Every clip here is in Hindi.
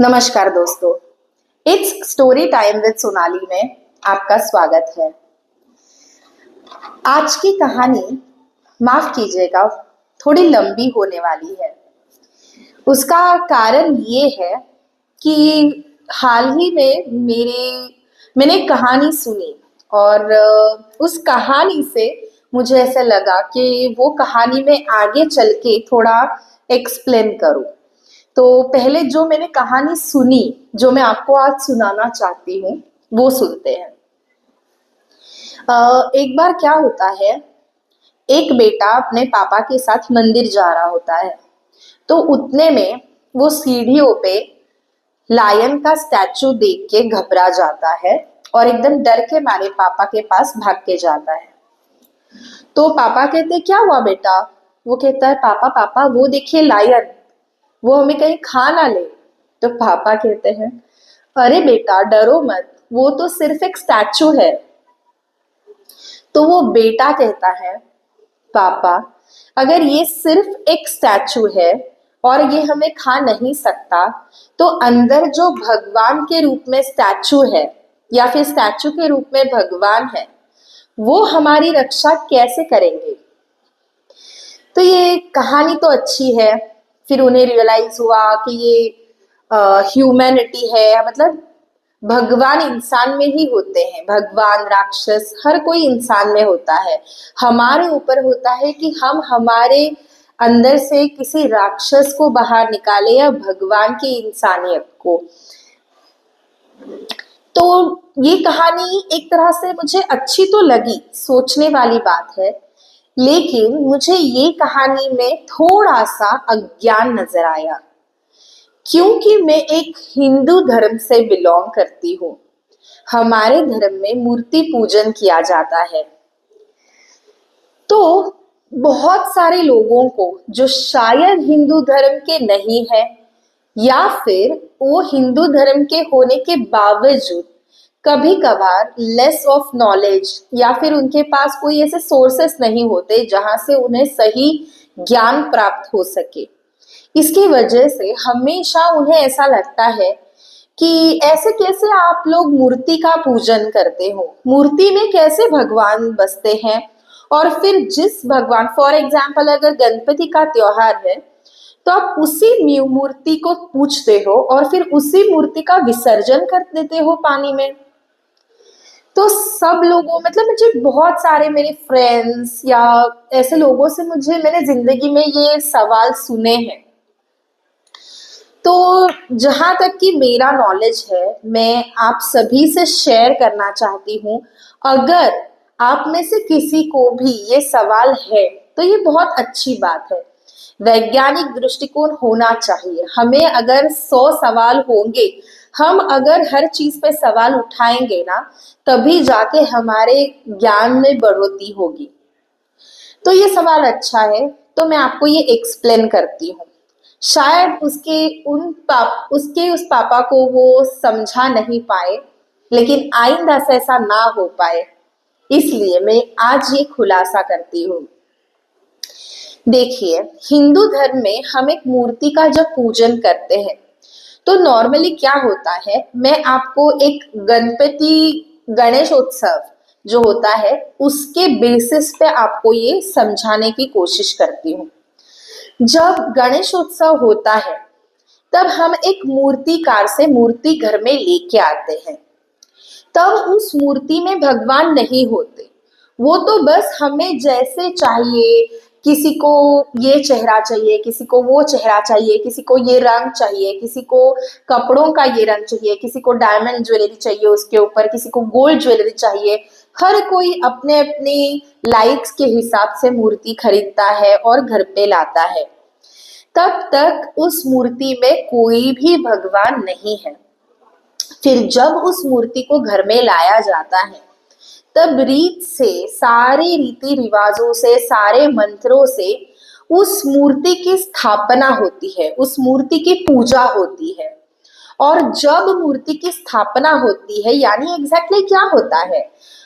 नमस्कार दोस्तों, it's story time with Sonali में आपका स्वागत है। आज की कहानी माफ कीजिएगा थोड़ी लंबी होने वाली है। उसका कारण ये है कि हाल ही में मैंने एक कहानी सुनी और उस कहानी से मुझे ऐसा लगा कि वो कहानी में आगे चल के थोड़ा एक्सप्लेन करूं। तो पहले जो मैंने कहानी सुनी, जो मैं आपको आज सुनाना चाहती हूँ, वो सुनते हैं। एक बार क्या होता है, एक बेटा अपने पापा के साथ मंदिर जा रहा होता है। तो उतने में वो सीढ़ियों पे लायन का स्टैचू देख के घबरा जाता है और एकदम डर के मारे पापा के पास भाग के जाता है। तो पापा कहते क्या हुआ बेटा? वो कहता है पापा पापा वो देखिए लायन, वो हमें कहीं खा ना ले। तो पापा कहते हैं अरे बेटा डरो मत, वो तो सिर्फ एक स्टैचू है। तो वो बेटा कहता है पापा अगर ये सिर्फ एक स्टैचू है और ये हमें खा नहीं सकता, तो अंदर जो भगवान के रूप में स्टैचू है या फिर स्टैचू के रूप में भगवान है, वो हमारी रक्षा कैसे करेंगे? तो ये कहानी तो अच्छी है। फिर उन्हें रियलाइज हुआ कि ये ह्यूमैनिटी है, मतलब भगवान इंसान में ही होते हैं। भगवान राक्षस हर कोई इंसान में होता है। हमारे ऊपर होता है कि हम हमारे अंदर से किसी राक्षस को बाहर निकाले या भगवान की इंसानियत को। तो ये कहानी एक तरह से मुझे अच्छी तो लगी, सोचने वाली बात है, लेकिन मुझे ये कहानी में थोड़ा सा अज्ञान नजर आया, क्योंकि मैं एक हिंदू धर्म से बिलोंग करती हूँ। हमारे धर्म में मूर्ति पूजन किया जाता है। तो बहुत सारे लोगों को जो शायद हिंदू धर्म के नहीं है या फिर वो हिंदू धर्म के होने के बावजूद कभी कभार लेस ऑफ नॉलेज या फिर उनके पास कोई ऐसे सोर्सेस नहीं होते जहां से उन्हें सही ज्ञान प्राप्त हो सके, इसकी वजह से हमेशा उन्हें ऐसा लगता है कि ऐसे कैसे आप लोग मूर्ति का पूजन करते हो, मूर्ति में कैसे भगवान बसते हैं। और फिर जिस भगवान, फॉर एग्जाम्पल अगर गणपति का त्योहार है तो आप उसी मूर्ति को पूजते हो और फिर उसी मूर्ति का विसर्जन कर देते हो पानी में। तो सब लोगों, मतलब मुझे बहुत सारे मेरे फ्रेंड्स या ऐसे लोगों से मैंने जिंदगी में ये सवाल सुने हैं। तो जहां तक कि मेरा नॉलेज है, मैं आप सभी से शेयर करना चाहती हूँ। अगर आप में से किसी को भी ये सवाल है तो ये बहुत अच्छी बात है। वैज्ञानिक दृष्टिकोण होना चाहिए। हमें अगर 100 सवाल होंगे, हम अगर हर चीज पे सवाल उठाएंगे ना, तभी जाके हमारे ज्ञान में बढ़ोतरी होगी। तो ये सवाल अच्छा है, तो मैं आपको ये एक्सप्लेन करती हूँ। शायद उसके उस पापा को वो समझा नहीं पाए, लेकिन आइंदा से ऐसा ना हो पाए, इसलिए मैं आज ये खुलासा करती हूँ। देखिए, हिंदू धर्म में हम एक मूर्ति का जब पूजन करते हैं तो नॉर्मली क्या होता है, मैं आपको एक गणेशोत्सव जो होता है उसके बेसिस पे आपको ये समझाने की कोशिश करती हूँ। जब गणेशोत्सव होता है तब हम एक मूर्तिकार से मूर्ति घर में लेके आते हैं। तब उस मूर्ति में भगवान नहीं होते, वो तो बस हमें जैसे चाहिए, किसी को ये चेहरा चाहिए, किसी को वो चेहरा चाहिए, किसी को ये रंग चाहिए, किसी को कपड़ों का ये रंग चाहिए, किसी को डायमंड ज्वेलरी चाहिए उसके ऊपर, किसी को गोल्ड ज्वेलरी चाहिए। हर कोई अपने अपने लाइक्स के हिसाब से मूर्ति खरीदता है और घर पे लाता है। तब तक उस मूर्ति में कोई भी भगवान नहीं है। फिर जब उस मूर्ति को घर में लाया जाता है, तब रीत से, सारे रीति रिवाजों से, सारे मंत्रों से उस मूर्ति की स्थापना होती है, उस मूर्ति की पूजा होती है। और जब मूर्ति की स्थापना होती है, यानी एग्जैक्टली क्या होता है,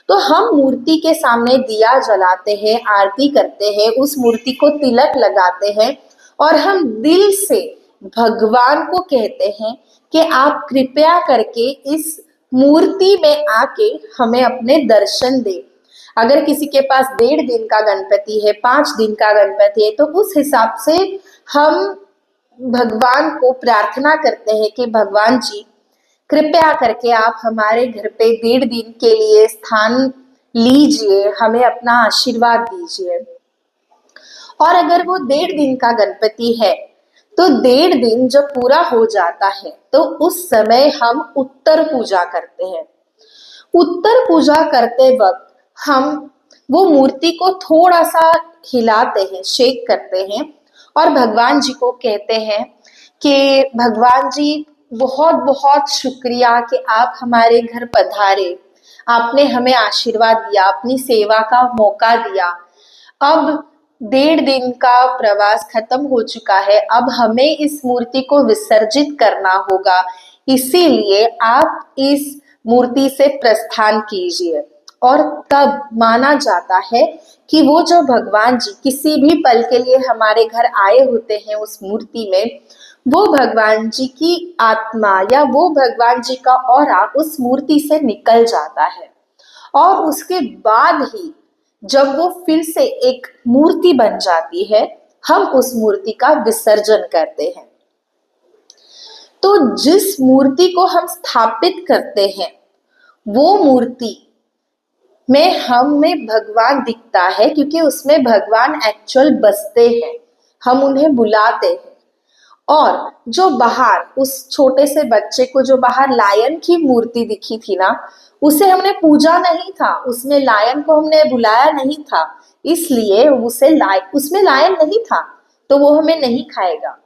तो हम मूर्ति के सामने दिया जलाते हैं, आरती करते हैं, उस मूर्ति को तिलक लगाते हैं और हम दिल से भगवान को कहते हैं कि आप कृपया करके इस मूर्ति में आके हमें अपने दर्शन दे। अगर किसी के पास 1.5 दिन का गणपति है, 5 दिन का गणपति है, तो उस हिसाब से हम भगवान को प्रार्थना करते हैं कि भगवान जी कृपया करके आप हमारे घर पे 1.5 दिन के लिए स्थान लीजिए, हमें अपना आशीर्वाद दीजिए। और अगर वो 1.5 दिन का गणपति है तो 1.5 दिन जब पूरा हो जाता है तो उस समय हम उत्तर पूजा करते हैं। उत्तर पूजा करते वक्त हम वो मूर्ति को थोड़ा सा हिलाते हैं, शेक करते हैं और भगवान जी को कहते हैं कि भगवान जी बहुत बहुत शुक्रिया कि आप हमारे घर पधारे, आपने हमें आशीर्वाद दिया, अपनी सेवा का मौका दिया। अब 1.5 दिन का प्रवास खत्म हो चुका है, अब हमें इस मूर्ति को विसर्जित करना होगा, इसीलिए आप इस मूर्ति से प्रस्थान कीजिए। और तब माना जाता है कि वो जो भगवान जी किसी भी पल के लिए हमारे घर आए होते हैं उस मूर्ति में, वो भगवान जी की आत्मा या वो भगवान जी का ऑरा उस मूर्ति से निकल जाता है। और उसके बाद ही जब वो फिर से एक मूर्ति बन जाती है, हम उस मूर्ति का विसर्जन करते हैं। तो जिस मूर्ति को हम स्थापित करते हैं वो मूर्ति में हमें भगवान दिखता है, क्योंकि उसमें भगवान एक्चुअल बसते हैं, हम उन्हें बुलाते हैं। और जो बाहर उस छोटे से बच्चे को जो बाहर लायन की मूर्ति दिखी थी ना, उसे हमने पूजा नहीं था, उसमें लायन को हमने बुलाया नहीं था, इसलिए उसमें लायन नहीं था तो वो हमें नहीं खाएगा।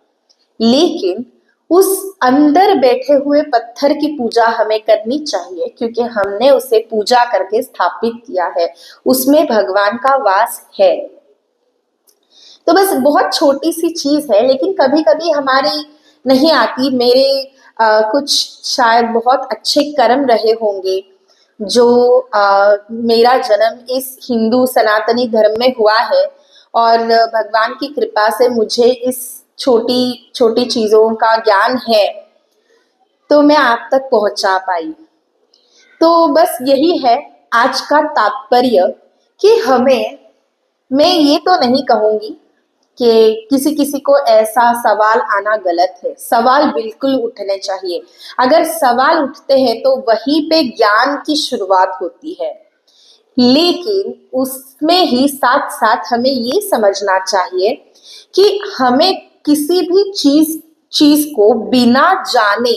लेकिन उस अंदर बैठे हुए पत्थर की पूजा हमें करनी चाहिए, क्योंकि हमने उसे पूजा करके स्थापित किया है, उसमें भगवान का वास है। तो बस बहुत छोटी सी चीज है, लेकिन कभी कभी हमारी नहीं आती। मेरे कुछ शायद बहुत अच्छे कर्म रहे होंगे जो मेरा जन्म इस हिंदू सनातनी धर्म में हुआ है, और भगवान की कृपा से मुझे इस छोटी छोटी चीजों का ज्ञान है, तो मैं आप तक पहुंचा पाई। तो बस यही है आज का तात्पर्य कि मैं ये तो नहीं कहूंगी कि किसी किसी को ऐसा सवाल आना गलत है, सवाल बिल्कुल उठने चाहिए। अगर सवाल उठते हैं तो वहीं पे ज्ञान की शुरुआत होती है, लेकिन उसमें ही साथ साथ हमें ये समझना चाहिए कि हमें किसी भी चीज को बिना जाने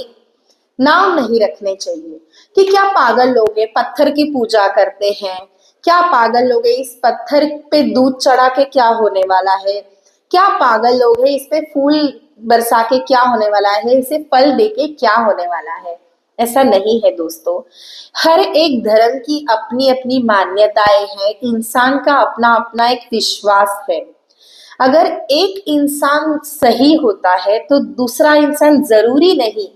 नाम नहीं रखने चाहिए कि क्या पागल लोग हैं पत्थर की पूजा करते हैं, क्या पागल लोग हैं इस पत्थर पे दूध चढ़ा के क्या होने वाला है, क्या पागल लोग हैं इस पे फूल बरसा के क्या होने वाला है, इसे फल दे के क्या होने वाला है। ऐसा नहीं है दोस्तों, हर एक धर्म की अपनी अपनी मान्यताएं हैं, इंसान का अपना अपना एक विश्वास है। अगर एक इंसान सही होता है तो दूसरा इंसान जरूरी नहीं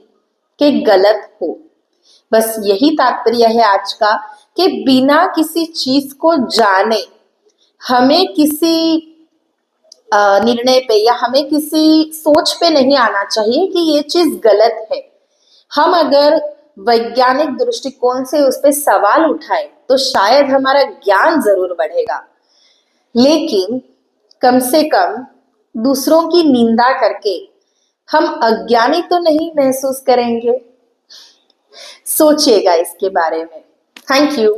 कि गलत हो। बस यही तात्पर्य है आज का कि बिना किसी चीज को जाने हमें किसी निर्णय पे या हमें किसी सोच पे नहीं आना चाहिए कि ये चीज गलत है। हम अगर वैज्ञानिक दृष्टिकोण से उस पर सवाल उठाए तो शायद हमारा ज्ञान जरूर बढ़ेगा, लेकिन कम से कम दूसरों की निंदा करके हम अज्ञानी तो नहीं महसूस करेंगे। सोचिएगा इसके बारे में। Thank you.